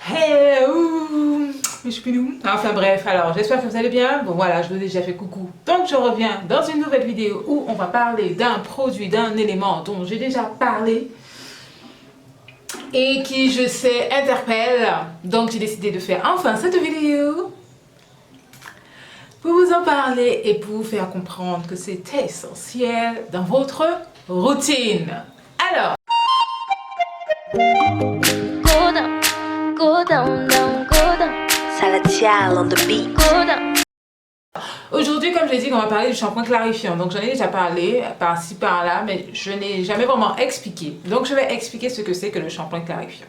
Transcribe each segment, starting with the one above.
Hello, mes choupinous. Enfin bref, alors j'espère que vous allez bien. Bon voilà, je vous ai déjà fait coucou. Donc je reviens dans une nouvelle vidéo où on va parler d'un produit, d'un élément dont j'ai déjà parlé et qui, je sais, interpelle. Donc j'ai décidé de faire enfin cette vidéo pour vous en parler et pour vous faire comprendre que c'est essentiel dans votre routine. Alors, go down, go down. Salatiel on the beat. Go down. aujourd'hui, comme je l'ai dit, on va parler du shampoing clarifiant. Donc j'en ai déjà parlé par-ci par-là, mais je n'ai jamais vraiment expliqué. Donc je vais expliquer ce que c'est que le shampoing clarifiant.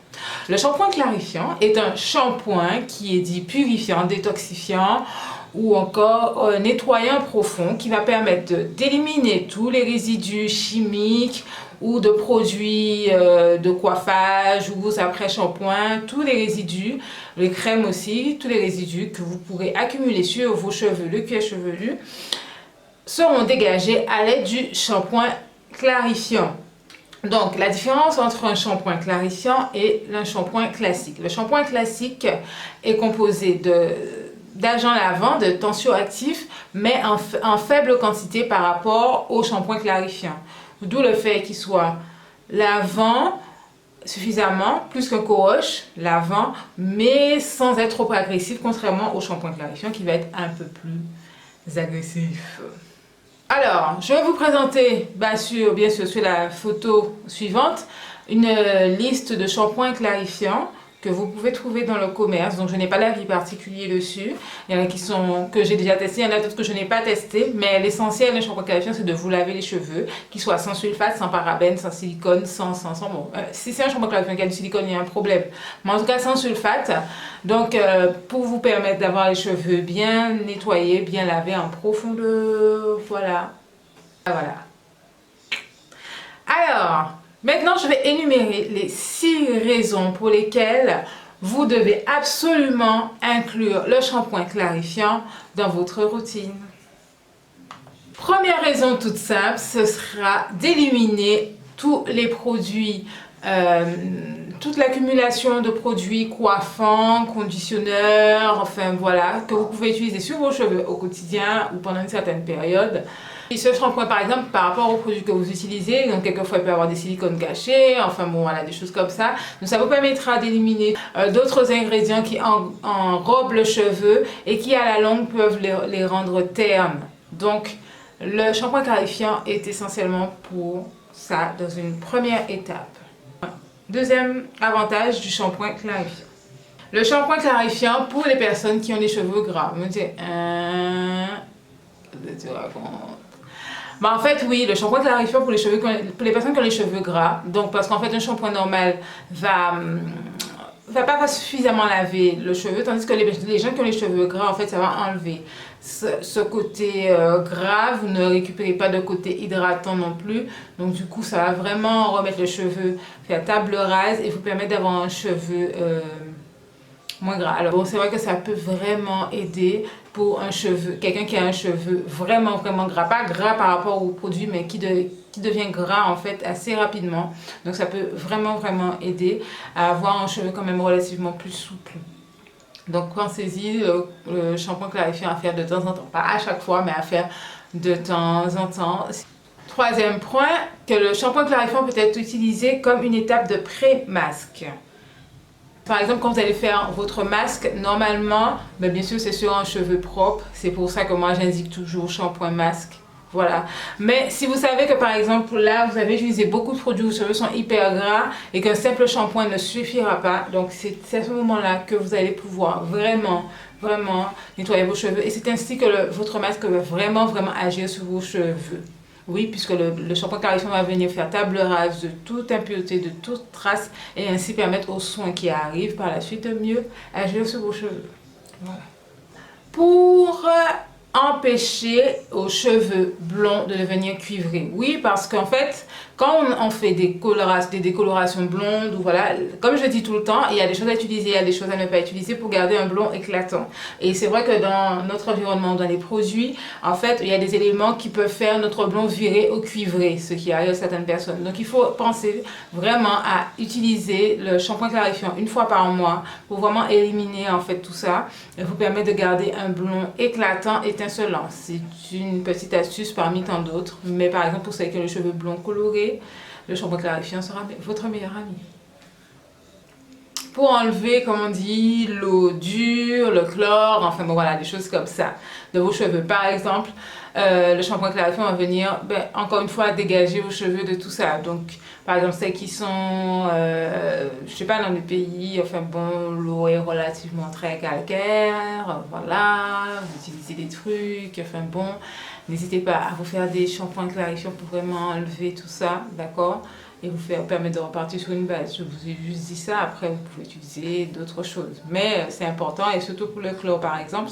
Le shampoing clarifiant est un shampoing qui est dit purifiant, détoxifiant ou encore nettoyant profond qui va permettre d'éliminer tous les résidus chimiques ou de produits de coiffage ou après shampoing, tous les résidus, les crèmes aussi, tous les résidus que vous pourrez accumuler sur vos cheveux, le cuir chevelu, seront dégagés à l'aide du shampoing clarifiant. Donc, la différence entre un shampoing clarifiant et un shampoing classique. Le shampoing classique est composé d'agents lavants, de tensioactifs, mais en faible quantité par rapport au shampoing clarifiant. D'où le fait qu'il soit lavant suffisamment, plus qu'un co-wash, lavant, mais sans être trop agressif, contrairement au shampoing clarifiant qui va être un peu plus agressif. Alors, je vais vous présenter, bien sûr sur la photo suivante, une liste de shampoings clarifiants que vous pouvez trouver dans le commerce. Donc je n'ai pas d'avis particulier dessus. Il y en a qui sont que j'ai déjà testé, il y en a d'autres que je n'ai pas testé, mais l'essentiel d'un shampoing clarifiant, c'est de vous laver les cheveux, qu'il soit sans sulfate, sans parabènes, sans silicone, sans bon, si c'est un shampoing clarifiant qui a du silicone, il y a un problème. Mais en tout cas sans sulfate. Donc pour vous permettre d'avoir les cheveux bien nettoyés, bien lavés en profondeur. Voilà. Voilà. Alors, maintenant, je vais énumérer les 6 raisons pour lesquelles vous devez absolument inclure le shampoing clarifiant dans votre routine. Première raison toute simple, ce sera d'éliminer tous les produits, toute l'accumulation de produits coiffants, conditionneurs, enfin voilà, que vous pouvez utiliser sur vos cheveux au quotidien ou pendant une certaine période. Et ce shampoing par exemple par rapport aux produits que vous utilisez, donc quelquefois il peut y avoir des silicones cachés, enfin bon voilà, des choses comme ça. Donc ça vous permettra d'éliminer d'autres ingrédients qui enrobent le cheveu et qui à la longue peuvent les rendre ternes. Donc le shampoing clarifiant est essentiellement pour ça dans une première étape. Deuxième avantage du shampoing clarifiant. Le shampoing clarifiant pour les personnes qui ont des cheveux gras. Vous me dites, tu racontes. Bah en fait oui, le shampoing clarifiant pour les personnes qui ont les cheveux gras, donc parce qu'en fait un shampoing normal va pas suffisamment laver le cheveu, tandis que les gens qui ont les cheveux gras, en fait ça va enlever ce côté gras, vous ne récupérez pas de côté hydratant non plus, donc du coup ça va vraiment remettre le cheveu, faire table rase et vous permettre d'avoir un cheveu moins gras. Alors bon, c'est vrai que ça peut vraiment aider pour un cheveu, quelqu'un qui a un cheveu vraiment gras, pas gras par rapport au produit, mais qui devient gras en fait assez rapidement. Donc ça peut vraiment aider à avoir un cheveu quand même relativement plus souple. Donc pensez-y, le shampoing clarifiant à faire de temps en temps, pas à chaque fois, mais à faire de temps en temps. Troisième point, que le shampoing clarifiant peut être utilisé comme une étape de pré-masque. Par exemple, quand vous allez faire votre masque, normalement, bien sûr c'est sur un cheveu propre, c'est pour ça que moi j'indique toujours shampoing masque, voilà. Mais si vous savez que par exemple là vous avez utilisé beaucoup de produits, vos cheveux sont hyper gras et qu'un simple shampoing ne suffira pas, donc c'est à ce moment-là que vous allez pouvoir vraiment nettoyer vos cheveux et c'est ainsi que votre masque va vraiment agir sur vos cheveux. Oui, puisque le shampoing clarifiant va venir faire table rase de toute impureté, de toute trace et ainsi permettre aux soins qui arrivent par la suite de mieux agir sur vos cheveux. Voilà. Pour empêcher aux cheveux blonds de devenir cuivrés. Oui, parce qu'en fait, quand on fait des décolorations blondes, ou voilà, comme je dis tout le temps, il y a des choses à utiliser, il y a des choses à ne pas utiliser pour garder un blond éclatant. Et c'est vrai que dans notre environnement, dans les produits, en fait, il y a des éléments qui peuvent faire notre blond virer au cuivré, ce qui arrive à certaines personnes. Donc il faut penser vraiment à utiliser le shampoing clarifiant une fois par mois pour vraiment éliminer en fait tout ça et vous permettre de garder un blond éclatant, étincelant. C'est une petite astuce parmi tant d'autres, mais par exemple pour celles qui ont les cheveux blonds colorés, le shampoing clarifiant sera votre meilleur ami. Pour enlever, comme on dit, l'eau dure, le chlore, enfin bon voilà, des choses comme ça de vos cheveux. Par exemple, le shampoing clarifiant va venir, encore une fois, dégager vos cheveux de tout ça. Donc, par exemple, celles qui sont, je sais pas, dans des pays, enfin bon, l'eau est relativement très calcaire, voilà, vous utilisez des trucs, enfin bon, n'hésitez pas à vous faire des shampoings clarifiants pour vraiment enlever tout ça, d'accord? Et vous permettre de repartir sur une base. Je vous ai juste dit ça, après vous pouvez utiliser d'autres choses. Mais c'est important, et surtout pour le chlore par exemple,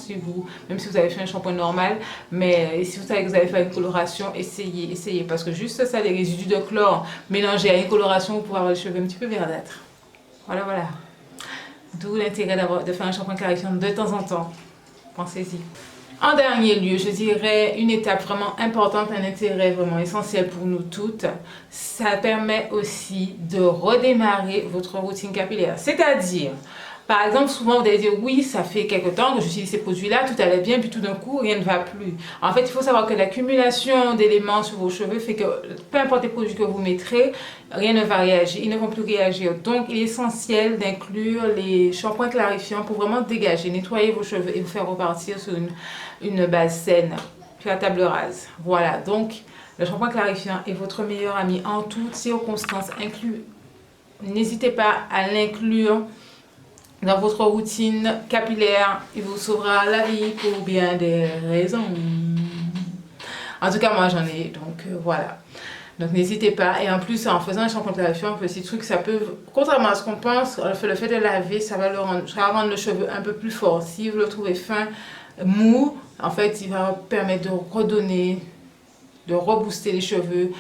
même si vous avez fait un shampoing normal, mais si vous savez que vous avez fait une coloration, essayez. Parce que juste ça, les résidus de chlore mélangés à une coloration, vous pouvez avoir les cheveux un petit peu verdâtres. Voilà. D'où l'intérêt de faire un shampoing clarifiant de temps en temps. Pensez-y. En dernier lieu, je dirais une étape vraiment importante, un intérêt vraiment essentiel pour nous toutes, ça permet aussi de redémarrer votre routine capillaire. C'est-à-dire, par exemple, souvent vous allez dire oui, ça fait quelque temps que j'utilise ces produits-là, tout allait bien, puis tout d'un coup, rien ne va plus. En fait, il faut savoir que l'accumulation d'éléments sur vos cheveux fait que peu importe les produits que vous mettrez, rien ne va réagir, ils ne vont plus réagir. Donc, il est essentiel d'inclure les shampoings clarifiants pour vraiment dégager, nettoyer vos cheveux et vous faire repartir sur une base saine, puis à table rase. Voilà, donc le shampoing clarifiant est votre meilleur ami en toutes circonstances. N'hésitez pas à l'inclure dans votre routine capillaire, il vous sauvera la vie pour bien des raisons. En tout cas, moi j'en ai, donc voilà. Donc n'hésitez pas. Et en plus, en faisant un shampoing clarifiant, un petit truc, ça peut, contrairement à ce qu'on pense, le fait de laver, ça va rendre le cheveu un peu plus fort. Si vous le trouvez fin, mou, en fait, il va permettre de redonner, de rebooster les cheveux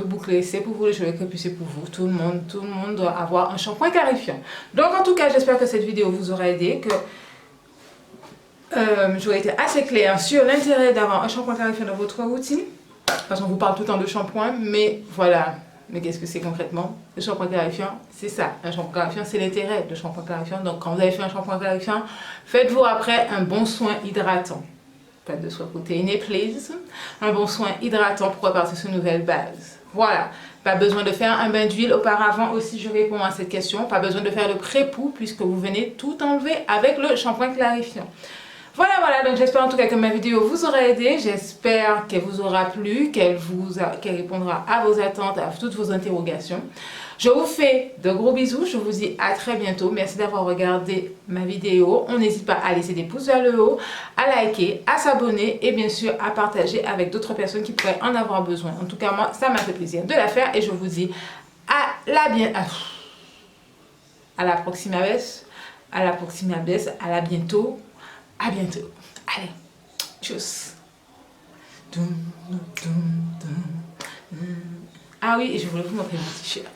bouclés, c'est pour vous, les cheveux crépus, c'est pour vous. Tout le monde doit avoir un shampoing clarifiant. Donc en tout cas, j'espère que cette vidéo vous aura aidé, que j'aurais été assez claire sur l'intérêt d'avoir un shampoing clarifiant dans votre routine. Parce qu'on vous parle tout le temps de shampoing, mais voilà. Mais qu'est-ce que c'est concrètement? Le shampoing clarifiant, c'est ça. Un shampoing clarifiant, c'est l'intérêt de shampoing clarifiant. Donc quand vous avez fait un shampoing clarifiant, faites-vous après un bon soin hydratant. Pas de soin protéiné, please. Un bon soin hydratant pour repartir sur une nouvelle base. Voilà. Pas besoin de faire un bain d'huile auparavant aussi, je réponds à cette question. Pas besoin de faire le pré-pou puisque vous venez tout enlever avec le shampoing clarifiant. Voilà, donc j'espère en tout cas que ma vidéo vous aura aidé, j'espère qu'elle vous aura plu, qu'elle répondra à vos attentes, à toutes vos interrogations. Je vous fais de gros bisous, je vous dis à très bientôt, merci d'avoir regardé ma vidéo. On n'hésite pas à laisser des pouces vers le haut, à liker, à s'abonner et bien sûr à partager avec d'autres personnes qui pourraient en avoir besoin. En tout cas, moi, ça m'a fait plaisir de la faire et je vous dis à la prochaine vez, à la bientôt. À bientôt. Allez, tchuss. Ah oui, et je voulais vous montrer mon t-shirt.